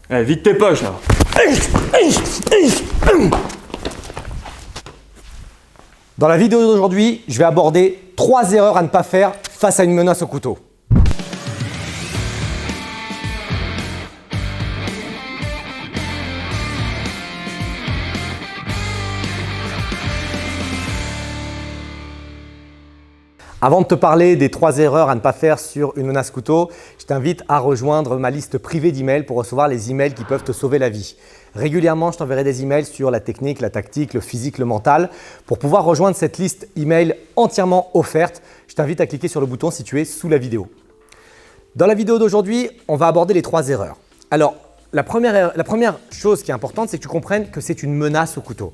Allez, vite tes poches là. Dans la vidéo d'aujourd'hui, je vais aborder 3 erreurs à ne pas faire face à une menace au couteau. Avant de te parler des 3 erreurs à ne pas faire sur une menace couteau, je t'invite à rejoindre ma liste privée d'emails pour recevoir les emails qui peuvent te sauver la vie. Régulièrement, je t'enverrai des emails sur la technique, la tactique, le physique, le mental. Pour pouvoir rejoindre cette liste email entièrement offerte, je t'invite à cliquer sur le bouton situé sous la vidéo. Dans la vidéo d'aujourd'hui, on va aborder les 3 erreurs. Alors, la première chose qui est importante, c'est que tu comprennes que c'est une menace au couteau.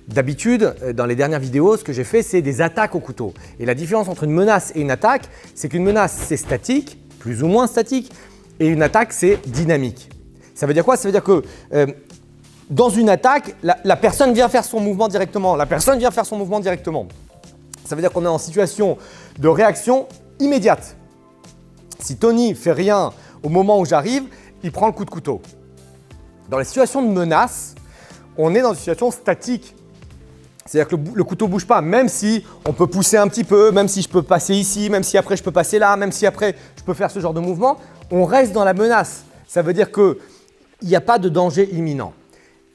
D'habitude, dans les dernières vidéos, ce que j'ai fait, c'est des attaques au couteau. Et la différence entre une menace et une attaque, c'est qu'une menace, c'est statique, plus ou moins statique, et une attaque, c'est dynamique. Ça veut dire quoi? Ça veut dire que dans une attaque, la personne vient faire son mouvement directement. Ça veut dire qu'on est en situation de réaction immédiate. Si Tony fait rien au moment où j'arrive, il prend le coup de couteau. Dans les situations de menace, on est dans une situation statique. C'est-à-dire que le couteau ne bouge pas, même si on peut pousser un petit peu, même si je peux passer ici, même si après je peux passer là, même si après je peux faire ce genre de mouvement, on reste dans la menace. Ça veut dire qu'il n'y a pas de danger imminent.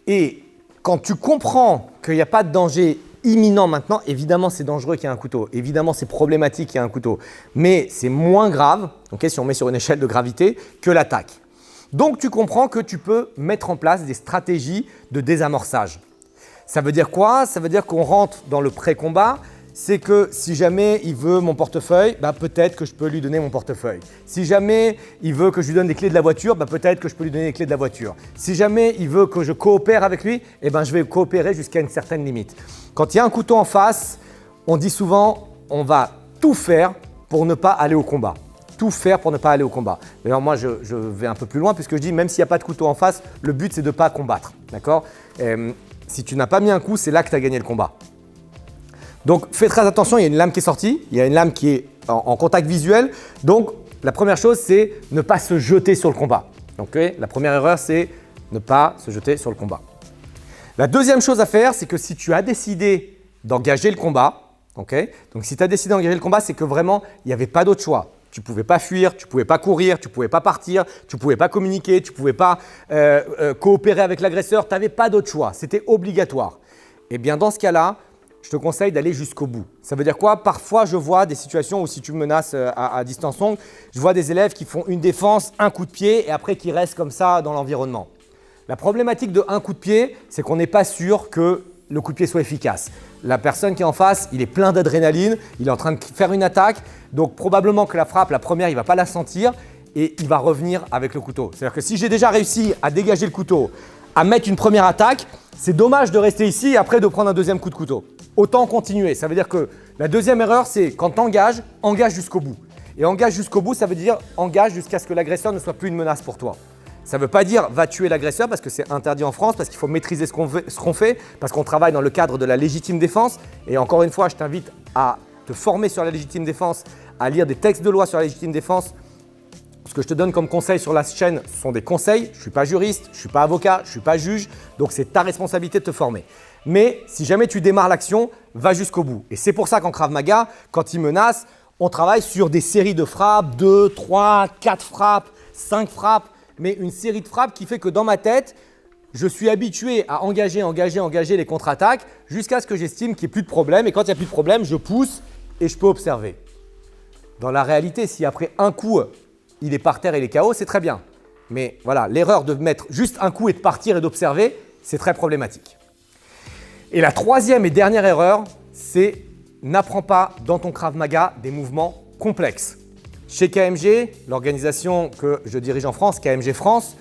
Et quand tu comprends qu'il n'y a pas de danger imminent maintenant, évidemment c'est dangereux qu'il y ait un couteau, évidemment c'est problématique qu'il y ait un couteau, mais c'est moins grave, okay, si on met sur une échelle de gravité, que l'attaque. Donc tu comprends que tu peux mettre en place des stratégies de désamorçage. Ça veut dire quoi? Ça veut dire qu'on rentre dans le pré-combat. C'est que si jamais il veut mon portefeuille, peut-être que je peux lui donner mon portefeuille. Si jamais il veut que je lui donne les clés de la voiture, peut-être que je peux lui donner les clés de la voiture. Si jamais il veut que je coopère avec lui, je vais coopérer jusqu'à une certaine limite. Quand il y a un couteau en face, on dit souvent on va tout faire pour ne pas aller au combat. Tout faire pour ne pas aller au combat. D'ailleurs, moi, je vais un peu plus loin puisque je dis même s'il n'y a pas de couteau en face, le but c'est de ne pas combattre. D'accord? Si tu n'as pas mis un coup, c'est là que tu as gagné le combat. Donc, fais très attention, il y a une lame qui est sortie, il y a une lame qui est en contact visuel. Donc, la première chose, c'est ne pas se jeter sur le combat. Okay? La première erreur, c'est ne pas se jeter sur le combat. La deuxième chose à faire, c'est que si tu as décidé d'engager le combat, okay? Donc si tu as décidé d'engager le combat, c'est que vraiment, il n'y avait pas d'autre choix. Tu ne pouvais pas fuir, tu ne pouvais pas courir, tu ne pouvais pas partir, tu ne pouvais pas communiquer, tu ne pouvais pas coopérer avec l'agresseur, tu n'avais pas d'autre choix, c'était obligatoire. Et bien dans ce cas-là, je te conseille d'aller jusqu'au bout. Ça veut dire quoi? Parfois, je vois des situations où si tu me menaces à distance longue, je vois des élèves qui font une défense, un coup de pied et après qui restent comme ça dans l'environnement. La problématique de un coup de pied, c'est qu'on n'est pas sûr que le coup de pied soit efficace. La personne qui est en face, il est plein d'adrénaline, il est en train de faire une attaque, donc probablement que la frappe, la première, il ne va pas la sentir et il va revenir avec le couteau. C'est-à-dire que si j'ai déjà réussi à dégager le couteau, à mettre une première attaque, c'est dommage de rester ici et après de prendre un deuxième coup de couteau. Autant continuer. Ça veut dire que la deuxième erreur, c'est quand tu engages, engage jusqu'au bout. Et engage jusqu'au bout, ça veut dire engage jusqu'à ce que l'agresseur ne soit plus une menace pour toi. Ça ne veut pas dire va tuer l'agresseur parce que c'est interdit en France, parce qu'il faut maîtriser ce qu'on fait, parce qu'on travaille dans le cadre de la légitime défense. Et encore une fois, je t'invite à te former sur la légitime défense, à lire des textes de loi sur la légitime défense. Ce que je te donne comme conseil sur la chaîne, ce sont des conseils. Je ne suis pas juriste, je ne suis pas avocat, je ne suis pas juge, donc c'est ta responsabilité de te former. Mais si jamais tu démarres l'action, va jusqu'au bout. Et c'est pour ça qu'en Krav Maga, quand il menace, on travaille sur des séries de frappes, 2, 3, 4 frappes, 5 frappes, mais une série de frappes qui fait que dans ma tête, je suis habitué à engager les contre-attaques jusqu'à ce que j'estime qu'il n'y ait plus de problème. Et quand il n'y a plus de problème, je pousse et je peux observer. Dans la réalité, si après un coup, il est par terre et il est KO, c'est très bien. Mais voilà, l'erreur de mettre juste un coup et de partir et d'observer, c'est très problématique. Et la troisième et dernière erreur, c'est n'apprends pas dans ton Krav Maga des mouvements complexes. Chez KMG, l'organisation que je dirige en France, KMG France,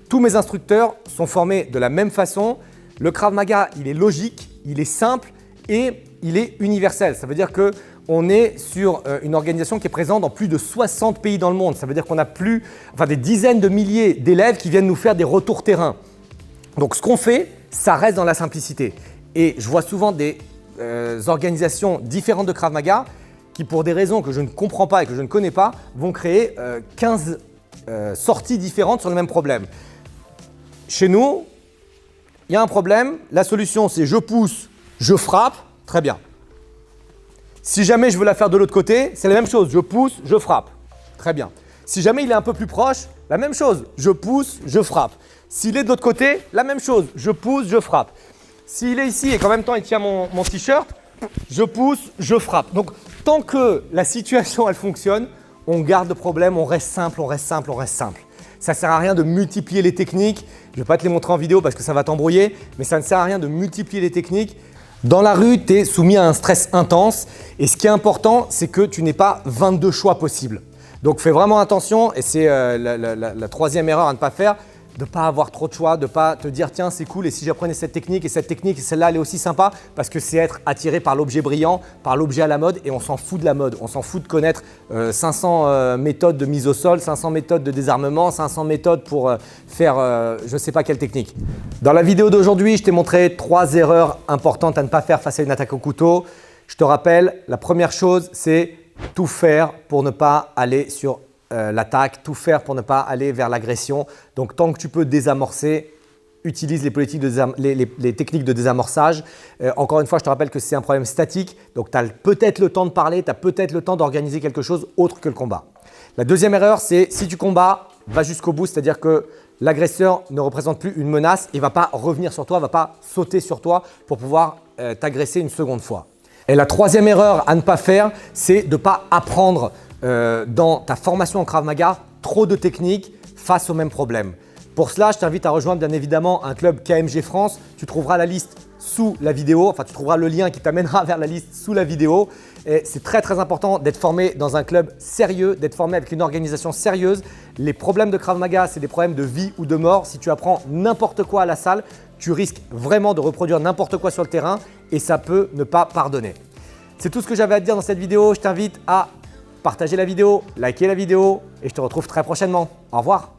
tous mes instructeurs sont formés de la même façon. Le Krav Maga, il est logique, il est simple et il est universel. Ça veut dire qu'on est sur une organisation qui est présente dans plus de 60 pays dans le monde. Ça veut dire qu'on a des dizaines de milliers d'élèves qui viennent nous faire des retours terrain. Donc ce qu'on fait, ça reste dans la simplicité. Et je vois souvent des organisations différentes de Krav Maga qui, pour des raisons que je ne comprends pas et que je ne connais pas, vont créer 15 sorties différentes sur le même problème. Chez nous, il y a un problème. La solution, c'est je pousse, je frappe. Très bien. Si jamais je veux la faire de l'autre côté, c'est la même chose. Je pousse, je frappe. Très bien. Si jamais il est un peu plus proche, la même chose. Je pousse, je frappe. S'il est de l'autre côté, la même chose. Je pousse, je frappe. S'il est ici et qu'en même temps il tient mon t-shirt, je pousse, je frappe. Donc, tant que la situation elle fonctionne, on garde le problème, on reste simple, on reste simple, on reste simple. Ça ne sert à rien de multiplier les techniques. Je ne vais pas te les montrer en vidéo parce que ça va t'embrouiller, mais ça ne sert à rien de multiplier les techniques. Dans la rue, tu es soumis à un stress intense et ce qui est important, c'est que tu n'aies pas 22 choix possibles. Donc fais vraiment attention et c'est la troisième erreur à ne pas faire, de ne pas avoir trop de choix, de ne pas te dire tiens c'est cool et si j'apprenais cette technique et celle-là elle est aussi sympa parce que c'est être attiré par l'objet brillant, par l'objet à la mode et on s'en fout de la mode, on s'en fout de connaître 500 méthodes de mise au sol, 500 méthodes de désarmement, 500 méthodes pour faire je ne sais pas quelle technique. Dans la vidéo d'aujourd'hui, je t'ai montré 3 erreurs importantes à ne pas faire face à une attaque au couteau. Je te rappelle, la première chose c'est tout faire pour ne pas aller sur l'attaque, tout faire pour ne pas aller vers l'agression. Donc, tant que tu peux désamorcer, utilise les techniques de désamorçage. Encore une fois, je te rappelle que c'est un problème statique. Donc, tu as peut-être le temps de parler, tu as peut-être le temps d'organiser quelque chose autre que le combat. La deuxième erreur, c'est si tu combats, va jusqu'au bout. C'est-à-dire que l'agresseur ne représente plus une menace. Il ne va pas revenir sur toi, il ne va pas sauter sur toi pour pouvoir t'agresser une seconde fois. Et la troisième erreur à ne pas faire, c'est de ne pas apprendre dans ta formation en Krav Maga trop de techniques face au même problème. Pour cela, je t'invite à rejoindre bien évidemment un club KMG France. Tu trouveras la liste sous la vidéo, enfin tu trouveras le lien qui t'amènera vers la liste sous la vidéo. Et c'est très très important d'être formé dans un club sérieux, d'être formé avec une organisation sérieuse. Les problèmes de Krav Maga, c'est des problèmes de vie ou de mort. Si tu apprends n'importe quoi à la salle, tu risques vraiment de reproduire n'importe quoi sur le terrain et ça peut ne pas pardonner. C'est tout ce que j'avais à te dire dans cette vidéo. Je t'invite à partager la vidéo, liker la vidéo et je te retrouve très prochainement. Au revoir.